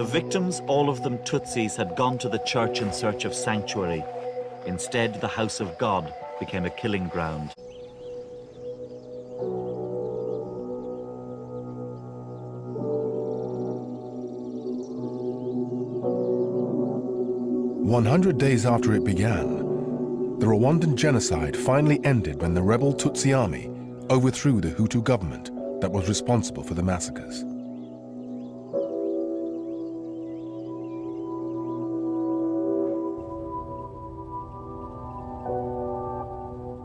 The victims, all of them Tutsis, had gone to the church in search of sanctuary. Instead, the house of God became a killing ground. 100 days after it began, the Rwandan genocide finally ended when the rebel Tutsi army overthrew the Hutu government that was responsible for the massacres.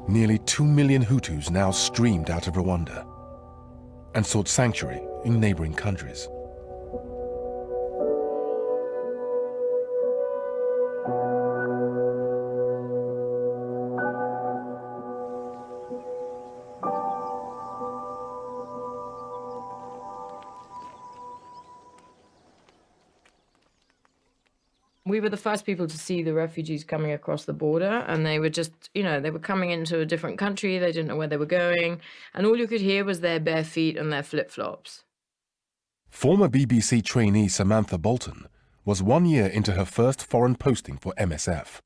Nearly 2 million Hutus now streamed out of Rwanda and sought sanctuary in neighboring countries. We were the first people to see the refugees coming across the border, and they were just, they were coming into a different country. They didn't know where they were going, and all you could hear was their bare feet and their flip-flops. Former BBC trainee Samantha Bolton was 1 year into her first foreign posting for MSF.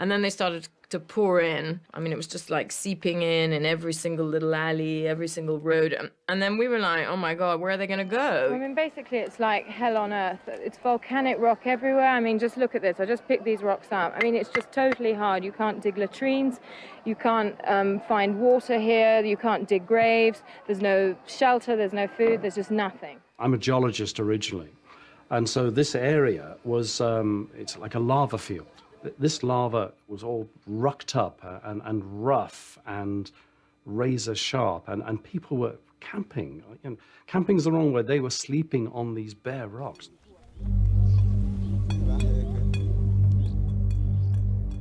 And then they started to pour in. I mean, it was just like seeping in every single little alley, every single road. And then we were like, oh my God, where are they going to go? I mean, basically, it's like hell on earth. It's volcanic rock everywhere. I mean, just look at this. I just picked these rocks up. I mean, it's just totally hard. You can't dig latrines. You can't find water here. You can't dig graves. There's no shelter. There's no food. There's just nothing. I'm a geologist originally. And so this area was, it's like a lava field. This lava was all rucked up and rough and razor sharp, and people were camping. Camping's the wrong word. They were sleeping on these bare rocks.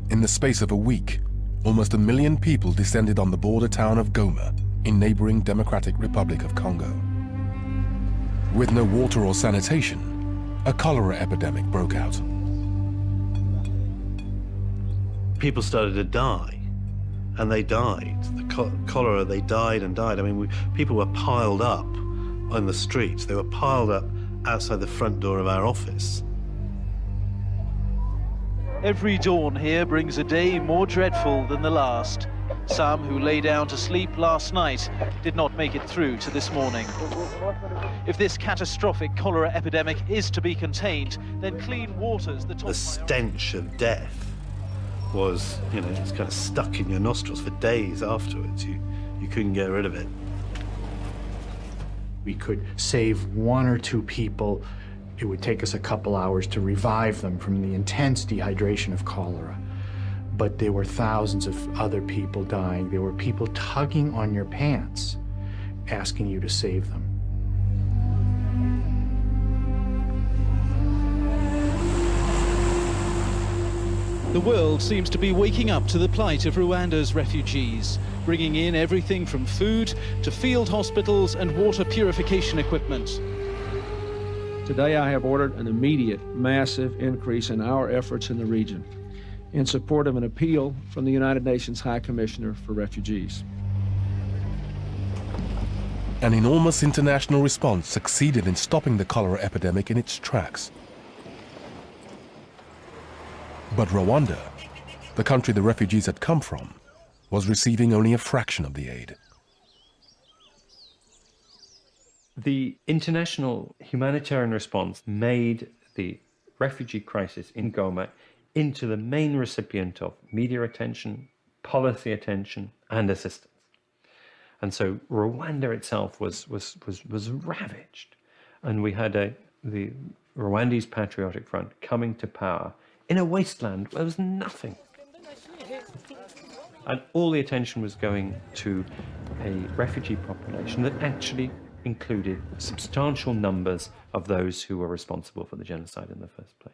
In the space of a week, almost 1 million people descended on the border town of Goma in neighboring Democratic Republic of Congo. With no water or sanitation, a cholera epidemic broke out. People started to die, and they died. The cholera, they died and died. I mean, people were piled up on the streets. They were piled up outside the front door of our office. Every dawn here brings a day more dreadful than the last. Some who lay down to sleep last night did not make it through to this morning. If this catastrophic cholera epidemic is to be contained, then clean water's the top. The stench of death was, it's kind of stuck in your nostrils for days afterwards. You couldn't get rid of it. We could save 1 or 2 people. It would take us a couple hours to revive them from the intense dehydration of cholera. But there were thousands of other people dying. There were people tugging on your pants, asking you to save them. The world seems to be waking up to the plight of Rwanda's refugees, bringing in everything from food to field hospitals and water purification equipment. Today I have ordered an immediate, massive increase in our efforts in the region in support of an appeal from the United Nations High Commissioner for Refugees. An enormous international response succeeded in stopping the cholera epidemic in its tracks. But Rwanda, the country the refugees had come from, was receiving only a fraction of the aid. The international humanitarian response made the refugee crisis in Goma into the main recipient of media attention, policy attention, and assistance. And so Rwanda itself was ravaged. And we had the Rwandese Patriotic Front coming to power in a wasteland where there was nothing. And all the attention was going to a refugee population that actually included substantial numbers of those who were responsible for the genocide in the first place.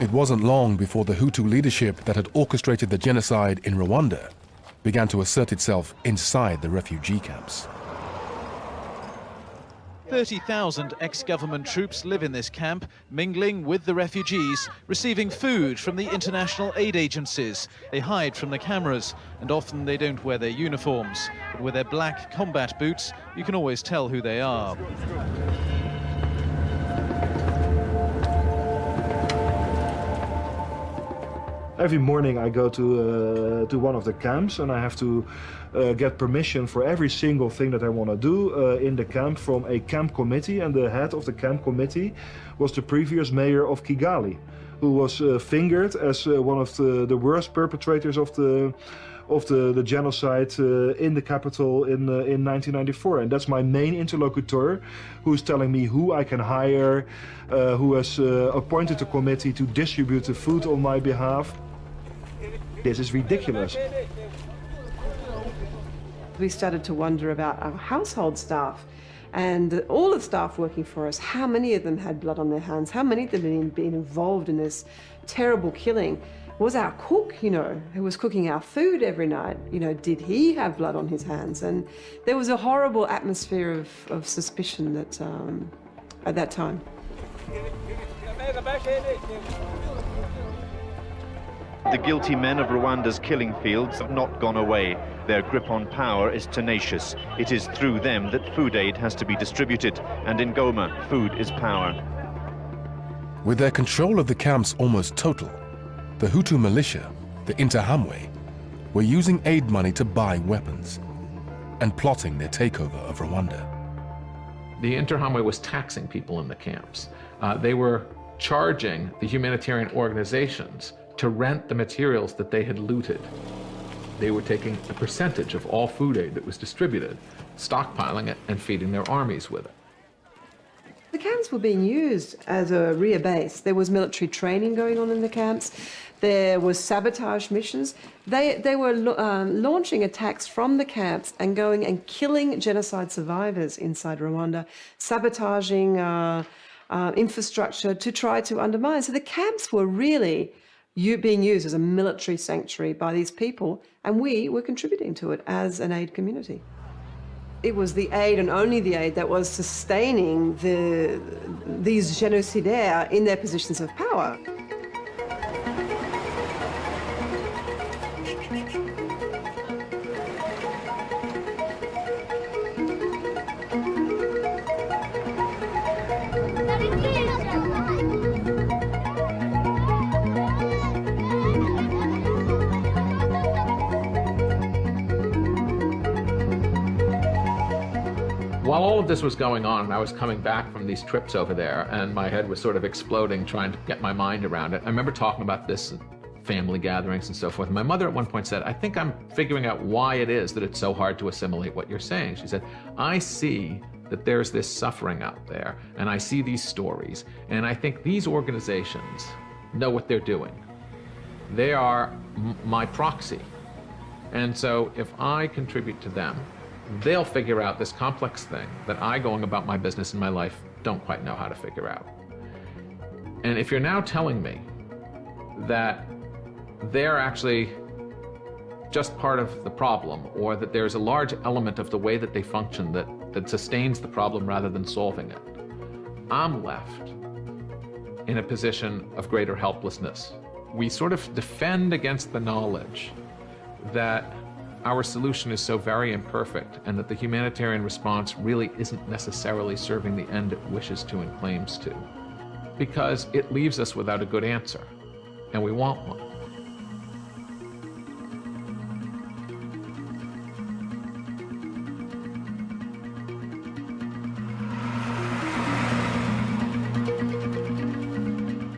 It wasn't long before the Hutu leadership that had orchestrated the genocide in Rwanda began to assert itself inside the refugee camps. 30,000 ex-government troops live in this camp, mingling with the refugees, receiving food from the international aid agencies. They hide from the cameras, and often they don't wear their uniforms. But with their black combat boots, you can always tell who they are. Every morning I go to one of the camps, and I have to get permission for every single thing that I want to do in the camp from a camp committee, and the head of the camp committee was the previous mayor of Kigali, who was fingered as one of the worst perpetrators of the genocide in the capital in 1994. And that's my main interlocutor, who's telling me who I can hire, who has appointed a committee to distribute the food on my behalf. This is ridiculous. We started to wonder about our household staff and all the staff working for us. How many of them had blood on their hands? How many of them had been involved in this terrible killing? Was our cook, who was cooking our food every night, did he have blood on his hands? And there was a horrible atmosphere of suspicion that, at that time. The guilty men of Rwanda's killing fields have not gone away. Their grip on power is tenacious. It is through them that food aid has to be distributed, and in Goma, food is power. With their control of the camps almost total, the Hutu militia, the Interahamwe, were using aid money to buy weapons and plotting their takeover of Rwanda. The Interahamwe was taxing people in the camps. They were charging the humanitarian organizations to rent the materials that they had looted. They were taking a percentage of all food aid that was distributed, stockpiling it, and feeding their armies with it. The camps were being used as a rear base. There was military training going on in the camps. There was sabotage missions. They were launching attacks from the camps and going and killing genocide survivors inside Rwanda, sabotaging infrastructure to try to undermine. So the camps were really being used as a military sanctuary by these people, and we were contributing to it as an aid community. It was the aid, and only the aid, that was sustaining these génocidaires in their positions of power. While all of this was going on, I was coming back from these trips over there, and my head was sort of exploding, trying to get my mind around it. I remember talking about this at family gatherings and so forth. And my mother at one point said, I think I'm figuring out why it is that it's so hard to assimilate what you're saying. She said, I see that there's this suffering out there, and I see these stories, and I think these organizations know what they're doing. They are my proxy. And so if I contribute to them, they'll figure out this complex thing that I, going about my business in my life, don't quite know how to figure out. And if you're now telling me that they're actually just part of the problem, or that there's a large element of the way that they function that sustains the problem rather than solving it, I'm left in a position of greater helplessness. We sort of defend against the knowledge that our solution is so very imperfect, and that the humanitarian response really isn't necessarily serving the end it wishes to and claims to, because it leaves us without a good answer, and we want one.